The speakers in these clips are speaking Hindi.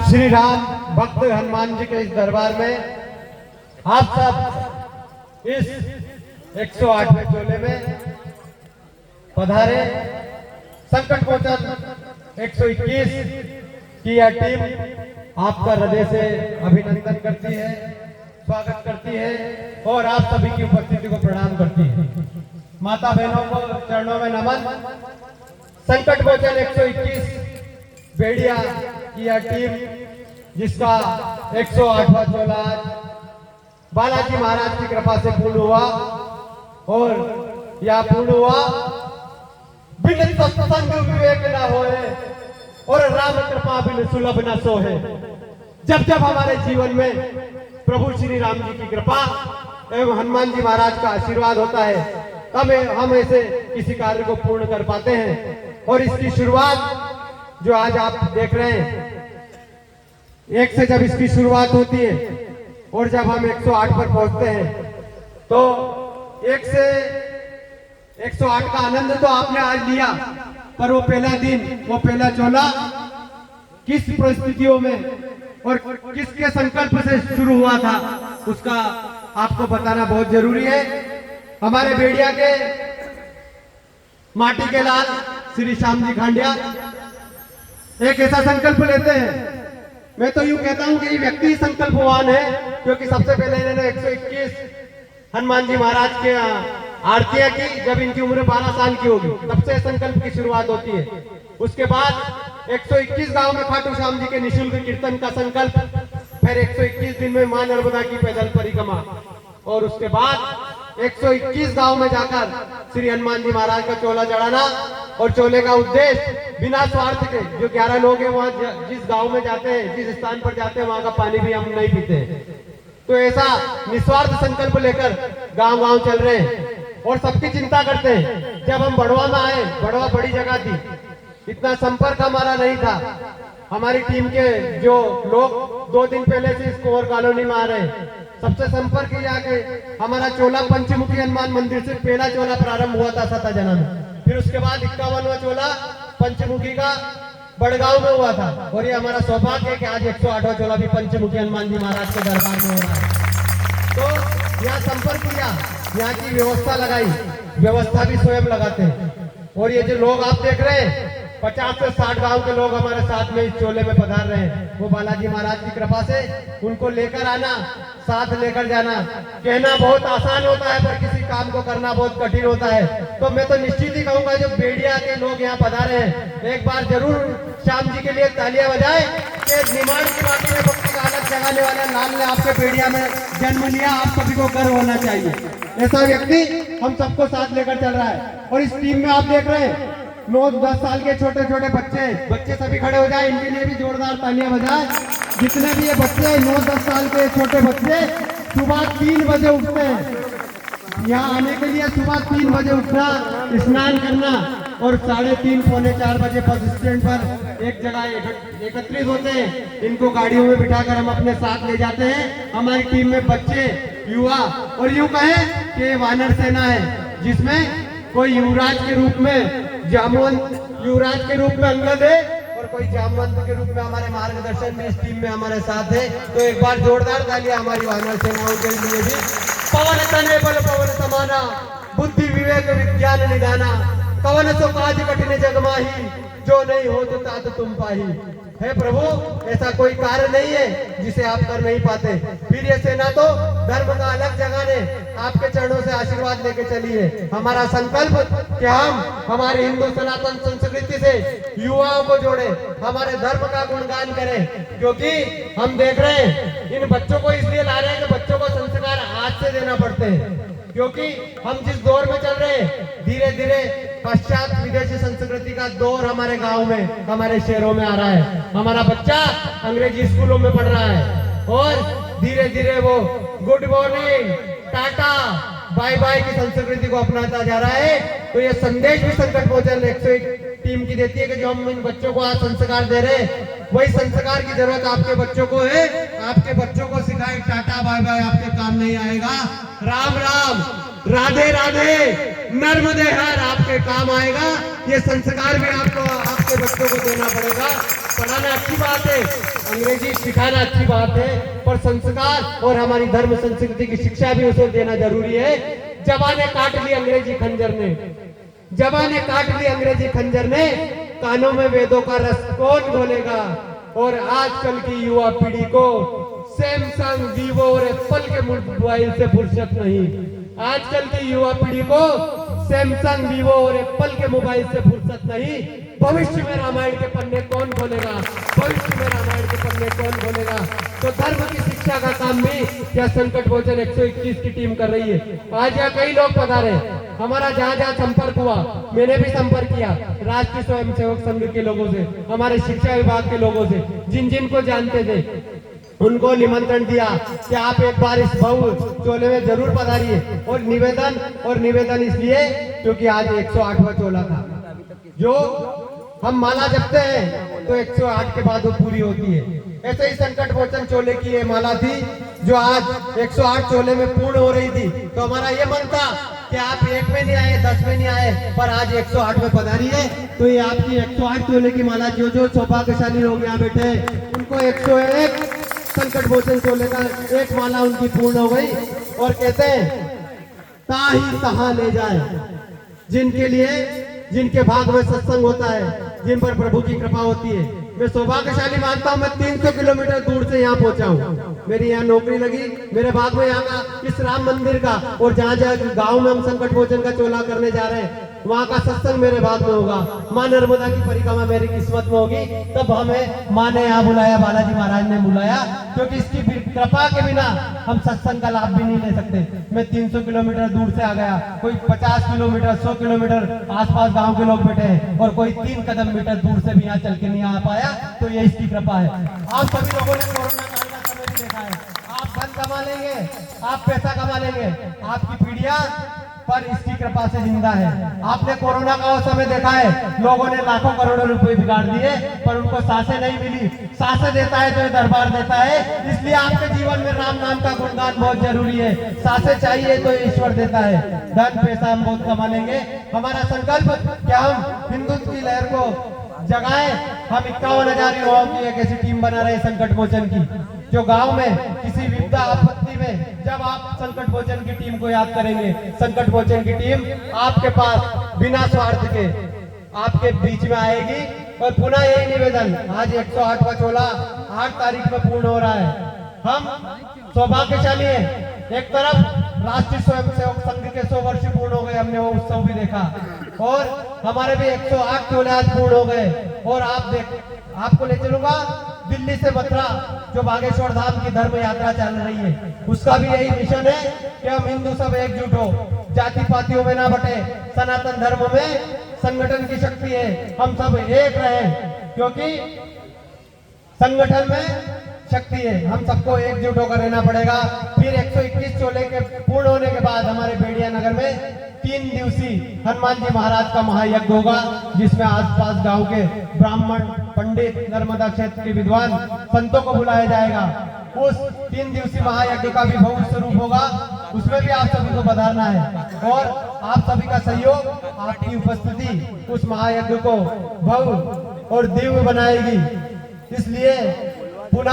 श्री राम भक्त हनुमान जी के इस दरबार में आप सब इस 108वें चोले में पधारे। संकट मोचन 121 की यह टीम आपका हृदय से अभिनंदन करती है, स्वागत करती है और आप सभी की उपस्थिति को प्रणाम करती है। माता बहनों को चरणों में नमन। संकट मोचन 121 बेड़िया की यह टीम जिसका 108वां चोला आज बालाजी महाराज की कृपा से पूर्ण हुआ और यह पूर्ण हुआ बिन सत्संग विवेक न होए और राम कृपा बिन सुलभ न सोहे। जब जब हमारे जीवन में प्रभु श्री राम जी की कृपा एवं हनुमान जी महाराज का आशीर्वाद होता है तब हम ऐसे किसी कार्य को पूर्ण कर पाते हैं। और इसकी शुरुआत जो आज आप देख रहे हैं, एक से जब इसकी शुरुआत होती है और जब हम 108 पर पहुंचते हैं तो एक से 108 का आनंद तो आपने आज लिया, पर वो पहला दिन, वो पहला चोला किस परिस्थितियों में और किसके संकल्प से शुरू हुआ था उसका आपको बताना बहुत जरूरी है। हमारे बेड़िया के माटी के लाल श्री श्याम जी खांडिया एक ऐसा संकल्प लेते हैं, मैं तो यूं कहता हूं कि ये व्यक्ति संकल्पवान है, क्योंकि सबसे पहले इन्होंने 121 हनुमान जी महाराज के आरतियां की जब इनकी उम्र 12 साल की होगी, तब से संकल्प की शुरुआत होती है। उसके बाद 121 गांव में खाटू श्याम जी के निःशुल्क कीर्तन का संकल्प, फिर 121 दिन में मां नर्मदा की पैदल परिक्रमा और उसके बाद 121 गांव में जाकर श्री हनुमान जी महाराज का चोला चढ़ाना। और चोले का उद्देश्य बिना स्वार्थ के, जो 11 लोग हैं वहां जिस गांव में जाते हैं, जिस स्थान पर जाते हैं, वहां का पानी भी हम नहीं पीते हैं। तो ऐसा निस्वार्थ संकल्प लेकर गांव गांव चल रहे हैं और सबकी चिंता करते हैं। जब हम बड़वा में आए, बड़वा बड़ी जगह थी, इतना संपर्क हमारा नहीं था। हमारी टीम के जो लोग 2 दिन पहले से इस कोर कॉलोनी में आ रहे हैं, सबसे संपर्क किया कि हमारा चोला पंचमुखी हनुमान मंदिर से पहला चोला प्रारंभ हुआ था सताजना में, फिर उसके बाद 51वां चोला पंचमुखी का बड़गांव में हुआ था और ये हमारा सौभाग्य है कि आज 108वां चोला भी पंचमुखी हनुमान जी महाराज के दरबार में हो रहा है। तो यहाँ संपर्क किया, यहाँ की व्यवस्था लगाई, व्यवस्था भी स्वयं लगाते हैं। और ये जो लोग आप देख रहे हैं 50 से 60 गांव के लोग हमारे साथ में इस चोले में पधार रहे हैं, वो बालाजी महाराज की कृपा से उनको लेकर आना, साथ लेकर जाना। कहना बहुत आसान होता है पर किसी काम को करना बहुत कठिन होता है। तो मैं तो निश्चित ही कहूंगा जो बेड़िया के लोग यहाँ पधारे हैं, एक बार जरूर श्याम जी के लिए तालियां बजाए कि निर्माण की माटी में भक्ति का अलग जगाने वाले लाल ने आपके बेड़िया में जन्म लिया। आप सभी को गर्व होना चाहिए। ऐसा व्यक्ति हम सबको साथ लेकर चल रहा है। और इस टीम में आप देख रहे हैं 9-10 साल के छोटे छोटे बच्चे सभी खड़े हो जाए, इनके लिए भी जोरदार तालियां बजाए। जितने भी ये बच्चे 9-10 साल के छोटे बच्चे सुबह 3 बजे उठते हैं, यहाँ आने के लिए सुबह 3 बजे उठना, स्नान करना और 3:30 पौने 4 बजे बस स्टैंड पर एक जगह एकत्रित होते हैं। इनको गाड़ियों में बिठाकर हम अपने साथ ले जाते हैं। हमारी टीम में बच्चे, युवा और यूं कहें कि वानर सेना है, जिसमें कोई युवराज के रूप में जामवंत, युवराज के रूप में अंगद है और कोई जामवंत के रूप में हमारे मार्गदर्शन में इस टीम में हमारे साथ है। तो एक बार जोरदार तालियां हमारी वानर सेनाओं के लिए भी। पवन तने बल पवन समाना, बुद्धि विवेक विज्ञान निधाना, कवन सो काज कठिन जगमाही, जो नहीं हो तो तात तुम पाही। है प्रभु, ऐसा कोई कार्य नहीं है जिसे आप कर नहीं पाते। फिर ये सेना तो धर्म का अलग जगह ने आपके चरणों से आशीर्वाद लेके चली है। हमारा संकल्प कि हम हमारे हिंदू सनातन संस्कृति से युवाओं को जोड़े, हमारे धर्म का गुणगान करें, क्योंकि हम देख रहे हैं इन बच्चों को इसलिए ला रहे हैं कि बच्चों को संस्कार आज से देना पड़ते हैं। क्योंकि हम जिस दौर में चल रहे हैं, धीरे धीरे पश्चात विदेशी संस्कृति का दौर हमारे गांव में, हमारे शहरों में आ रहा है। हमारा बच्चा अंग्रेजी स्कूलों में पढ़ रहा है और धीरे धीरे वो good morning, tata, bye bye की संस्कृति को अपनाता जा रहा है। तो ये संदेश भी संकट मोचन 101 टीम की देती है कि जो हम इन बच्चों को आज संस्कार दे रहे हैं, वही संस्कार की जरूरत आपके बच्चों को है। आपके बच्चों को सिखाए टाटा बाय बाय आपके काम नहीं आएगा, राम राम, राधे राधे, नर्मदे हर आपके काम आएगा। ये संस्कार भी आपको आपके बच्चों को देना पड़ेगा। पढ़ाना अच्छी बात है, अंग्रेजी सिखाना अच्छी बात है, पर संस्कार और हमारी धर्म संस्कृति की शिक्षा भी उसे देना जरूरी है। जबाने काट ली अंग्रेजी खंजर ने, जबाने काट ली अंग्रेजी खंजर ने, कानों में वेदों का रस कौन घोलेगा। और आजकल की युवा पीढ़ी को सैमसंग, वीवो और एप्पल के मोबाइल से फुर्सत नहीं। आजकल की युवा पीढ़ी को सैमसंग, वीवो और एप्पल के मोबाइल से फुर्सत नहीं। भविष्य में रामायण के पन्ने कौन खोलेगा, भविष्य में रामायण के पन्ने कौन खोलेगा। तो धर्म की शिक्षा का काम भी यह संकट मोचन 121 की टीम कर रही है। आज यहाँ कई लोग पधारे, हमारा जहाँ जहाँ संपर्क हुआ, मैंने भी संपर्क किया राष्ट्रीय स्वयंसेवक संघ के लोगों से, हमारे शिक्षा विभाग के लोगों से, जिन जिन को जानते थे उनको निमंत्रण दिया कि आप एक बार इस भव्य चोले में जरूर पधारिए। और निवेदन इसलिए क्योंकि आज 108वां चोला था। जो हम माला जपते हैं तो 108 के बाद वो पूरी होती है। ऐसे ही संकट मोचन चोले की ये माला थी जो आज 108 चोले में पूर्ण हो रही थी। तो हमारा ये मन था कि आप 1 में नहीं आए, 10 में नहीं आए, पर आज 108 में पधारी है। तो ये आपकी 108 चोले की माला, जो जो सौभाग्यशाली लोग यहाँ बैठे हैं उनको 101 संकट मोचन चोले का एक माला उनकी पूर्ण हो गई। और कहते हैं ताही तहां ले जाए, जिनके लिए, जिनके भाग में सत्संग होता है, जिन पर प्रभु की कृपा होती है। मैं सौभाग्यशाली मानता हूं, मैं 300 किलोमीटर दूर से यहाँ पहुंचा हूँ। मेरी यहाँ नौकरी लगी, मेरे भाग में यहाँ का इस राम मंदिर का, और जहाँ जहाँ गांव में हम संकट मोचन का चोला करने जा रहे हैं वहाँ का सत्संग मेरे भाग में होगा। माँ नर्मदा की परिक्रमा मेरी किस्मत में होगी। तब हमें माँ ने यहाँ बुलाया, बालाजी महाराज ने बुलाया, क्योंकि इसकी कृपा के बिना हम सत्संग का लाभ भी नहीं ले सकते। मैं 300 किलोमीटर दूर से आ गया, कोई 50 किलोमीटर 100 किलोमीटर आसपास गांव के लोग बैठे हैं, और कोई 3 कदम मीटर दूर से भी यहाँ चल के नहीं आ पाया। तो ये इसकी कृपा है। आप सभी लोगों ने कोरोना काल का समय भी देखा है। आप धन कमा लेंगे, आप पैसा कमा लेंगे, आपकी पीढ़ियां पर इसकी कृपा से जिंदा है। आपने कोरोना का समय देखा है, लोगों ने लाखों करोड़ों रुपए बिगाड़ दिए, पर उनको सांसें नहीं मिली। सांसें देता है तो ये दरबार देता है। इसलिए आपके जीवन में राम नाम का गुणगान बहुत जरूरी है। सांसें चाहिए तो ईश्वर देता है। धन पैसा हम बहुत कमा लेंगे। हमारा संकल्प क्या, हम हिंदुत्व की लहर को जगाए। हम 51,000 युवाओं की एक ऐसी टीम बना रहे संकट मोचन की, जो गांव में किसी विपदा आपत्ति में, जब आप संकट मोचन की टीम को याद करेंगे, संकट मोचन की टीम आपके पास बिना स्वार्थ के आपके बीच में आएगी। और पुनः यही निवेदन, आज 108वां चोला 8 तारीख में पूर्ण हो रहा है। हम सौभाग्यशाली हैं। एक तरफ राष्ट्रीय स्वयंसेवक संघ के 100 वर्ष पूर्ण हो गए, हमने वो उत्सव भी देखा, और हमारे भी 108 चोले आज पूर्ण हो गए। और आपको ले चलूंगा दिल्ली से मथुरा, जो बागेश्वर धाम की धर्म यात्रा चल रही है, उसका भी यही मिशन है कि हम हिंदू सब एकजुट हो, जाति पातियों में ना बटे। सनातन धर्म में संगठन की शक्ति है, हम सब एक रहें, क्योंकि संगठन में शक्ति है। हम सबको एकजुट होकर रहना पड़ेगा। फिर 121 चोले के पूर्ण होने के बाद हमारे बेड़िया नगर में 3 दिवसीय हनुमान जी महाराज का महायज्ञ होगा, जिसमें आसपास गांव के ब्राह्मण, पंडित, नर्मदा क्षेत्र के विद्वान संतों को बुलाया जाएगा। उस 3 दिवसीय महायज्ञ का भी भव्य स्वरूप होगा, उसमें भी आप सभी को पधारना है। और आप सभी का सहयोग, आपकी उपस्थिति उस महायज्ञ को भव्य और दिव्य बनाएगी। इसलिए पुनः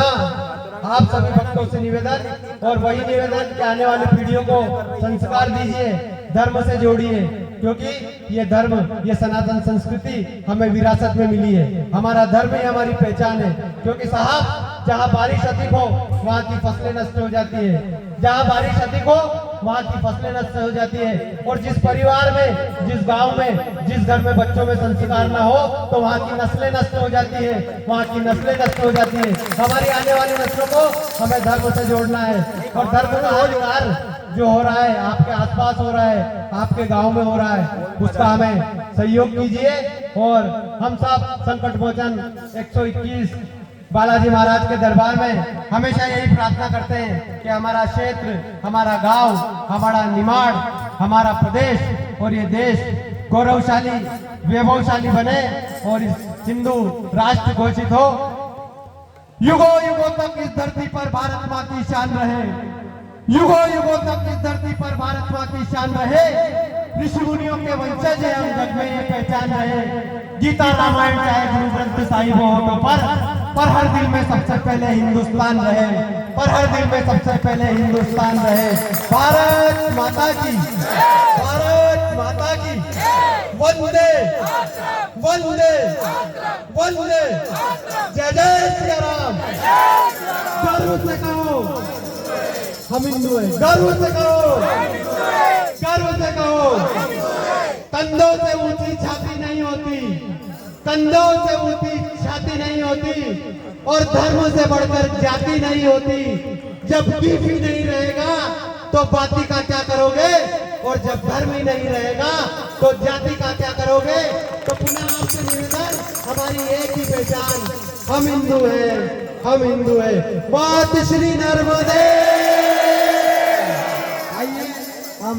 आप सभी भक्तों से निवेदन, और वही निवेदन कि आने वाली पीढ़ियों को संस्कार दीजिए, धर्म से जोड़िए, क्योंकि ये धर्म, ये सनातन संस्कृति हमें विरासत में मिली है। हमारा धर्म ही हमारी पहचान है। क्योंकि साहब, जहाँ बारिश अधिक हो वहाँ की फसलें नष्ट हो जाती है, जहाँ बारिश अधिक हो वहाँ की फसलें नष्ट हो जाती है। और जिस परिवार में, जिस गांव में, जिस घर में बच्चों में संस्कार ना हो, तो वहाँ की नस्लें नष्ट हो जाती है, वहाँ की नस्लें नष्ट हो जाती है। हमारी आने वाली नस्लों को हमें धर्म से जोड़ना है। और धर्म का अधिकार जो हो रहा है, आपके आसपास हो रहा है, आपके गांव में हो रहा है, उसका हमें सहयोग कीजिए। और हम सब संकट मोचन 121 बालाजी महाराज के दरबार में हमेशा यही प्रार्थना करते हैं कि हमारा क्षेत्र, हमारा गांव, हमारा निमाड़, हमारा प्रदेश और ये देश गौरवशाली, वैभवशाली बने और इस हिंदू राष्ट्र घोषित हो। युगों युगों तक इस धरती पर भारत माँ की शान रहे, युगों युगों तक इस धरती पर भारत माँ की शान रहे। ऋषि मुनियों के वंशज है हम, जग में ये पहचान रहे। गीता रामायण चाहे गुरु ग्रंथ साहिब हो, पर हर दिल में सबसे पहले हिंदुस्तान रहे, पर हर दिल में सबसे पहले हिंदुस्तान रहे। भारत माता की, भारत माता की, वंदे वंदे वंदे, जय जय श्री राम। गर्व से कहो हम हिंदू हैं, गर्व से कहो, गर्व से कहो। कंधों से ऊंची छाती नहीं होती, कंधों से ऊंची छाती नहीं होती, और धर्म से बढ़कर जाति नहीं होती। जब बीफ ही नहीं रहेगा तो बाती का क्या करोगे, और जब धर्म ही नहीं रहेगा तो जाति का क्या करोगे। तो पुनः आपसे निवेदन, हमारी एक ही पहचान, हम हिंदू हैं, हम हिंदू हैं। मात श्री नर्मदे। आइए हम